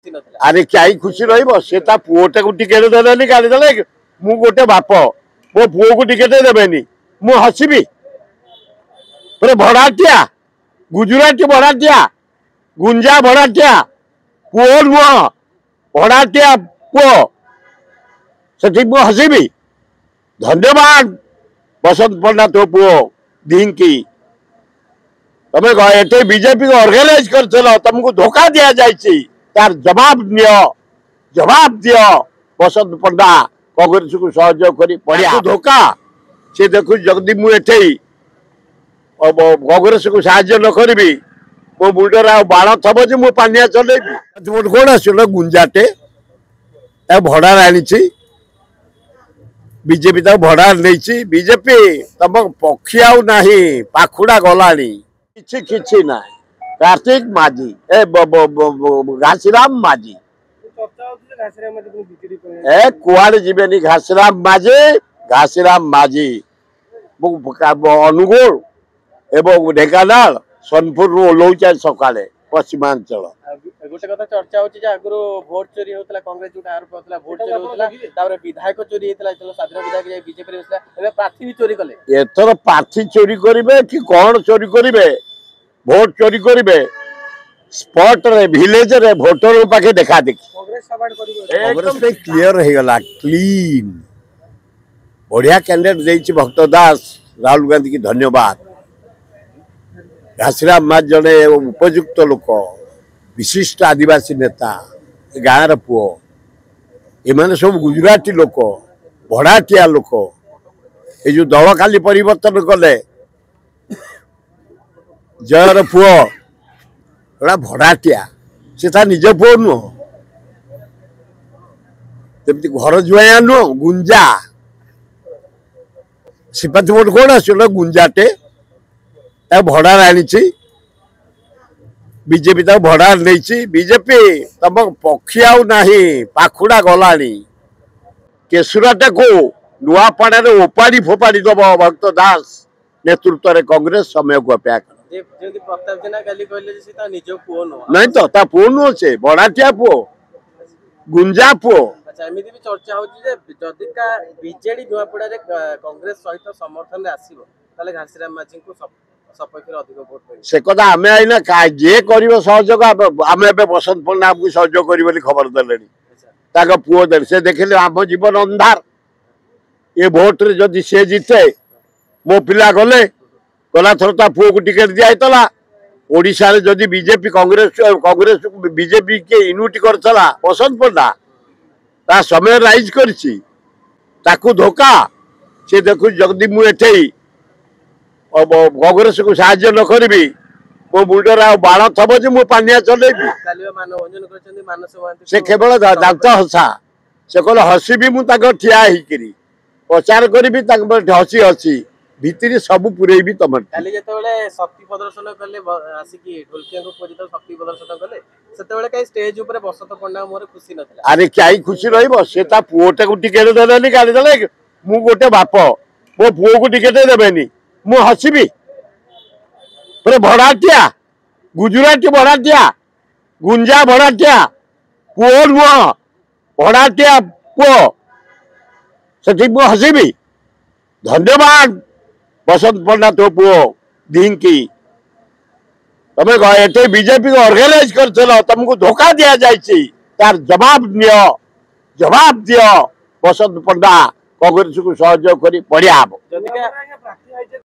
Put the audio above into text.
अरे कहीं खुशी रहा पुओटा को टिकेट देनी गाड़ी दे मु गोटे बाप मो पुओ को टिकेट देवेनि मु हसबी पुरे भड़ाटिया गुजराती भड़ाटिया गुंजा भड़ाटिया पुओ नुह भड़ाटिया पुओ से मु हसबी। धन्यवाद बसंत पंडा तो पुओ ढिंकी तमें ये बीजेपी को ऑर्गेनाइज कर तुमको धोखा दिया जाए तार जवाब दियो बसंत पंडा कांग्रेस को सहयोग करी बढ़िया धोखा से देखु जगदी मुझे कांग्रेस को साहाय्य न करी मो मुंडर आ बाण थब जे मु पानिया चलेबी कौन आसल गुंजाटे भड़ा आनी बीजेपी तक भड़ा नहीं बीजेपी तुम पक्षी आउ नहीं पाखुड़ा गलानी किछि ना कार्तिक माझी ए घासीराम माझी ए कुआड़े जीवेनी घासीराम माझी अनुगुल एवं ढेकानाल सोनपुर ओल्लौचा सकाळे पश्चिमांचल गोटे कथा चर्चा होची जे आगरो वोट चोरी होतला कांग्रेस जोटा आरोप होतला वोट चोरी होतला तापर विधायक चोरी होतला चलो साधारण विधायक जे बीजेपी रे होतला एबे प्रार्थी भी चोरी कले एथर प्रार्थी चोरी करिवे कि कोन चोरी करिवे वोट चोरी करिवे स्पॉट रे विलेज रे वोटर पाखे देखा देखी कांग्रेस पे क्लियर हो गला क्लीन बढ़िया कैंडिडेट देछि भक्त दास राहुल गांधी की धन्यवाद। घासीराम माज जड़े उपयुक्त लोक विशिष्ट आदिवासी नेता गाँव पुओ एमाने सब गुजराती लोक भड़ाटिया लोक ये जो दल खाली परिवर्तन कले जयर पुओ एड़ा भड़ाटिया से निज पुओ नुह जमी घर जुआ नुह गुंजा सिपाती मोट कौन आसल गुंजाटे भड़ा आनी बीजेपी तक भड़ा नहीं बीजेपी तुम पक्षी आउ नहीं पाखुड़ा गलानी केशुराटा को नुआपड़ा ओपाड़ी फोपाड़ी दब भक्त दास नेतृत्व में कांग्रेस समय को अपेक्षा नहीं तो ता पुओ नुह से भड़ाटिया पुओ गुंजा पुओ एमती भी चर्चा होजेडी नुआपड़ा कांग्रेस सहित समर्थन में आसो ताले घासीराम माझी को सपक्ष अधिक वोट से कथा आम आईना जे कर सहयोग आम बसंत पंडा आमको सहयोग कर खबर दे पुओ दे से देखिले आम जीवन अंधार ये भोट रे जदि से जीते मो पिला गले गला थर ता पुओ को टिकेट दिया ओडिशा रे जदि बीजेपी कांग्रेस बीजेपी के यूनिटी करथला बसंत पंडा ता समय राइज करछि ताकू धोखा से देखु जगदी मुझे कांग्रेस को साहाय्य न करी मो मुंडर आ बाण थब जे मु पानिया चलेबी से केवल दांत हसा से कहले हसबी मु ठिया होकरी प्रचार करी हसी हसी भितर सब पुरेबी तुम शक्ति प्रदर्शन कले आसिकी ढोलकिया को खोजी शक्ति प्रदर्शन कले सेतेबेले कई स्टेज ऊपर बसंत पंडा मोर खुशी नथिला अरे कहीं खुशी रहिबो से ता पुओटा को टिकेट देलेनी गाड़ी दे मु गोटे बाप मो पुओ को टिकेट देवेनि मु हसबी पुरे भड़ाटिया गुजराती भड़ाटिया गुंजा भड़ाटिया पुओ नुह भड़ाटिया पुओ से मु हसबी। धन्यवाद बसंत पंडा तो पुओ ढिंकी तमें ये बीजेपी को ऑर्गेनाइज कर तुमको धोखा दिया जाए तार जवाब दियो बसंत पंडा कांग्रेस को सहयोग करी बढ़िया।